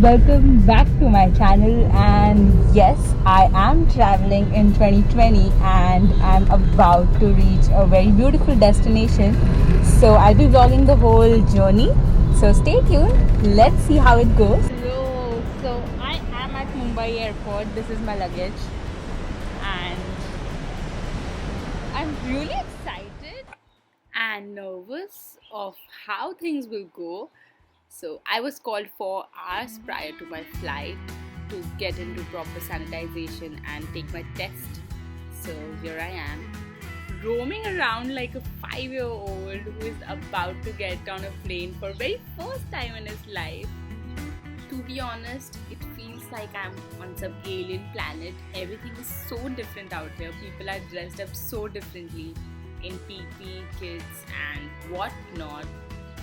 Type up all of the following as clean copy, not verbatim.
welcome back to my channel. And yes, I am traveling in 2020 and I'm about to reach a very beautiful destination. So I'll be vlogging the whole journey. So stay tuned. Let's see how it goes. So I am at Mumbai airport. This is my luggage and I'm really excited and nervous of how things will go. So I was called 4 hours prior to my flight to get into proper sanitization and take my test. So here I am, roaming around like a 5-year-old who is about to get on a plane for very first time in his life. To be honest, it feels like I'm on some alien planet. Everything is so different out here. People are dressed up so differently in PP, kids, and whatnot.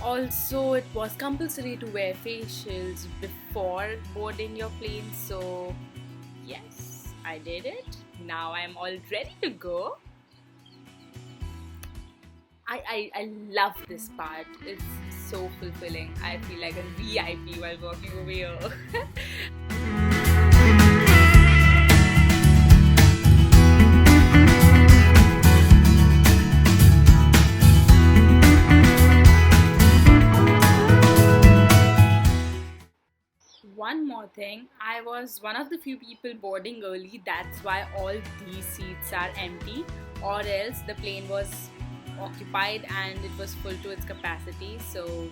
Also, it was compulsory to wear facials before boarding your plane. So, yes, I did it. Now I'm all ready to go. I love this part. It's so fulfilling. I feel like a VIP while walking over here. One more thing, I was one of the few people boarding early, that's why all these seats are empty, or else the plane was occupied and it was full to its capacity. So